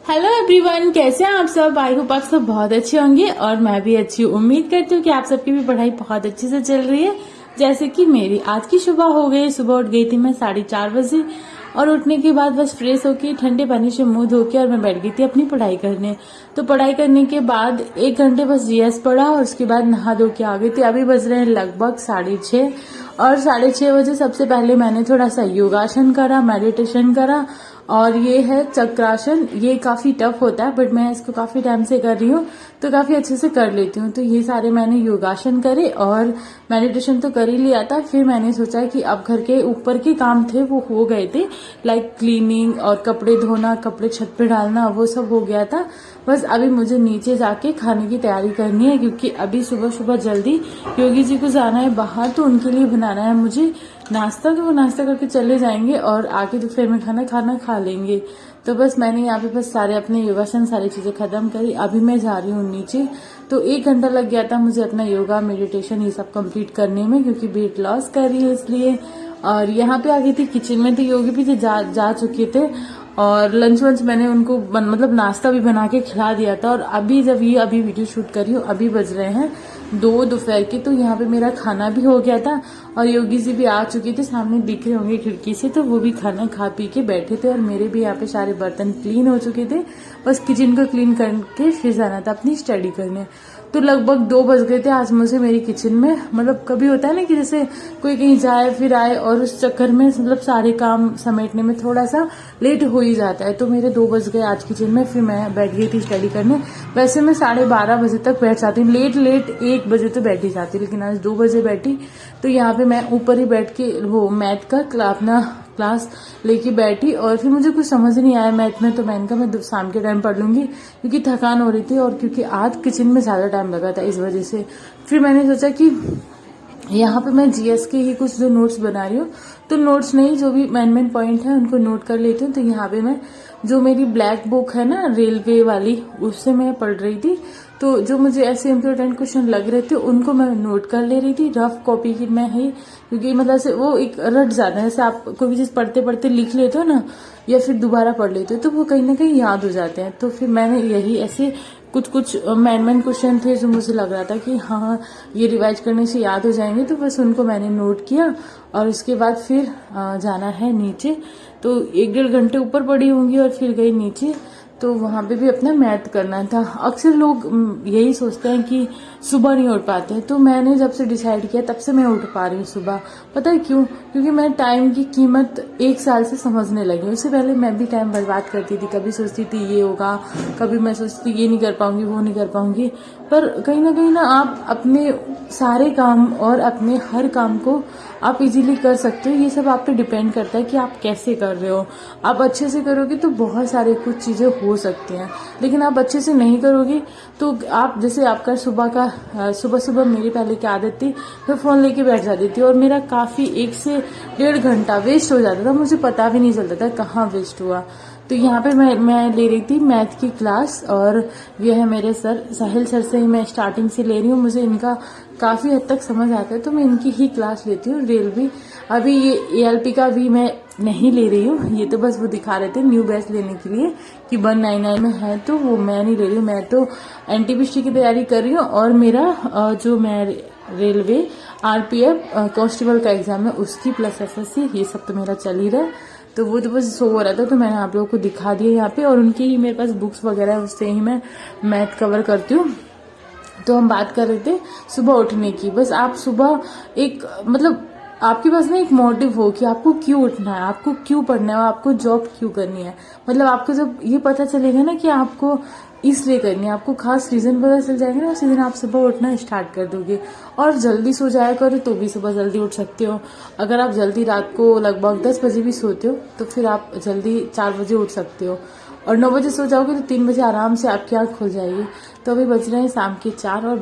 Hello everyone, कैसे हैं आप सब। आई होप आप सब बहुत अच्छे होंगे और मैं भी अच्छी हूँ। उम्मीद करती हूँ कि आप सबकी भी पढ़ाई बहुत अच्छे से चल रही है जैसे कि मेरी। आज की सुबह हो गई, सुबह उठ गई थी मैं 4:30 बजे और उठने के बाद बस फ्रेश होके ठंडे पानी से मुंह धो के और मैं बैठ गई थी अपनी पढ़ाई करने। तो पढ़ाई करने के बाद 1 घंटे बस जीएस पढ़ा और उसके बाद नहा धो के आ गई थी। अभी बज रहे हैं लगभग 6:30 और 6:30 बजे सबसे पहले मैंने थोड़ा सा योगासन करा, मेडिटेशन करा और ये है चक्रासन। ये काफी टफ होता है बट मैं इसको काफी टाइम से कर रही हूँ तो काफी अच्छे से कर लेती हूँ। तो ये सारे मैंने योगासन करे और मेडिटेशन तो कर ही लिया था। फिर मैंने सोचा कि अब घर के ऊपर के काम थे वो हो गए थे, लाइक क्लीनिंग और कपड़े धोना, कपड़े छत पे डालना, वो सब हो गया था। बस अभी मुझे नीचे जाके खाने की तैयारी करनी है क्योंकि अभी सुबह सुबह जल्दी योगी जी को जाना है बाहर, तो उनके लिए बनाना है मुझे नाश्ता। तो वो नाश्ता करके चले जाएंगे और आके दोपहर में खाना खा लेंगे। तो बस मैंने यहाँ पे बस सारे अपने योगासन सारी चीजें खत्म करी। अभी मैं जा रही हूँ नीचे। तो 1 घंटा लग गया था मुझे अपना योगा मेडिटेशन ये सब कंप्लीट करने में क्योंकि वेट लॉस कर रही है इसलिए। और यहाँ पे आ गई थी किचन में, तो योगी भी जा चुके थे और लंच वंच मैंने उनको मतलब नाश्ता भी बना के खिला दिया था। और अभी वीडियो शूट कर रही हूँ, अभी बज रहे हैं 2 दोपहर के। तो यहाँ पे मेरा खाना भी हो गया था और योगी जी भी आ चुके थे, सामने दिख रहे होंगे खिड़की से। तो वो भी खाना खा पी के बैठे थे और मेरे भी यहाँ पे सारे बर्तन क्लीन हो चुके थे। बस किचन को क्लीन करके फिर जाना था अपनी स्टडी करने। तो लगभग 2 बज गए थे आज मुझे मेरी किचन में। मतलब कभी होता है ना कि जैसे कोई कहीं जाए फिर आए और उस चक्कर में मतलब सारे काम समेटने में थोड़ा सा लेट हो ही जाता है। तो मेरे 2 बज गए आज किचन में। फिर मैं बैठ गई थी स्टडी करने। वैसे मैं 12:30 बजे तक बैठ जाती हूँ, लेट 1 बजे तो बैठ ही जाती, लेकिन आज 2 बजे बैठी। तो यहाँ पे मैं ऊपर ही बैठ के वो मैथ का अपना क्लास लेके बैठी और फिर मुझे कुछ समझ नहीं आया मैथ में। तो मैंने कहा मैं शाम के टाइम पढ़ लूंगी क्योंकि थकान हो रही थी और क्योंकि आज किचन में ज्यादा टाइम लगा था इस वजह से। फिर मैंने सोचा कि यहाँ पे मैं जीएस के ही कुछ जो नोट्स बना रही हूँ, तो नोट्स नहीं जो भी मेन पॉइंट है उनको नोट कर लेती हूँ। तो यहाँ पे मैं जो मेरी ब्लैक बुक है ना रेलवे वाली, उससे मैं पढ़ रही थी। तो जो मुझे ऐसे इम्पोर्टेंट क्वेश्चन लग रहे थे उनको मैं नोट कर ले रही थी। रफ कॉपी की मैं है क्योंकि मतलब से वो एक रट जाता है, जैसे आप कोई भी चीज पढ़ते पढ़ते लिख लेते हो ना या फिर दोबारा पढ़ लेते हो तो वो कहीं ना कहीं याद हो जाते हैं। तो फिर मैंने यही ऐसे कुछ मेन क्वेश्चन थे जो मुझे लग रहा था कि हाँ ये रिवाइज करने से याद हो जाएंगे, तो बस उनको मैंने नोट किया और उसके बाद फिर जाना है नीचे। तो 1-1.5 घंटे ऊपर पड़ी होंगी और फिर गई नीचे। तो वहां पे भी अपना मैथ करना था। अक्सर लोग यही सोचते हैं कि सुबह नहीं उठ पाते हैं, तो मैंने जब से डिसाइड किया तब से मैं उठ पा रही हूँ सुबह। पता है क्यों? क्योंकि मैं टाइम की कीमत 1 साल से समझने लगी हूँ। उससे पहले मैं भी टाइम बर्बाद करती थी, कभी सोचती थी ये होगा, कभी मैं सोचती ये नहीं कर पाऊंगी, वो नहीं कर पाऊंगी। पर कहीं ना आप अपने सारे काम और अपने हर काम को आप इजीली कर सकते हो। ये सब आप पे डिपेंड करता है कि आप कैसे कर रहे हो। आप अच्छे से करोगे तो बहुत सारे कुछ चीजें हो सकती हैं, लेकिन आप अच्छे से नहीं करोगे तो आप जैसे आपका सुबह मेरी पहले की आदत थी, मैं फोन लेके बैठ जाती थी और मेरा काफी 1 से 1.5 घंटा वेस्ट हो जाता था, मुझे पता भी नहीं चलता था कहाँ वेस्ट हुआ। तो यहाँ पे मैं ले रही थी मैथ की क्लास और ये है मेरे सर साहिल सर से ही मैं स्टार्टिंग से ले रही हूँ। मुझे इनका काफी हद तक समझ आता है तो मैं इनकी ही क्लास लेती हूँ। रेलवे अभी ये एएलपी का भी मैं नहीं ले रही हूँ, ये तो बस वो दिखा रहे थे न्यू बैच लेने के लिए कि 199 में है, तो वो मैं नहीं ले रही हूँ। मैं तो एनटीपीसी की तैयारी कर रही हूँ और मेरा जो मैं रेलवे आरपीएफ कांस्टेबल का एग्जाम है उसकी प्लस एसएससी ये सब तो मेरा चल ही रहा है। तो वो तो बस शो हो रहा था तो मैंने आप लोगों को दिखा दिया यहाँ पे। और उनकी ही मेरे पास बुक्स वगैरह है, उससे ही मैं मैथ कवर करती हूँ। तो हम बात कर रहे थे सुबह उठने की। बस आप सुबह एक मतलब आपके पास ना एक मोटिव हो कि आपको क्यों उठना है, आपको क्यों पढ़ना है, आपको जॉब क्यों करनी है। मतलब आपको जब ये पता चलेगा ना कि आपको इसलिए करनी है, आपको खास रीजन पता चल जाएगा ना, उसी दिन आप सुबह उठना स्टार्ट कर दोगे। और जल्दी सो जाया करो तो भी सुबह जल्दी उठ सकते हो। अगर आप जल्दी रात को लगभग 10 बजे भी सोते हो तो फिर आप जल्दी 4 बजे उठ सकते हो और 9 बजे सो जाओगे तो 3 बजे आराम से आपकी आंख खुल जाएगी। तो अभी बज रहे हैं शाम के 4 और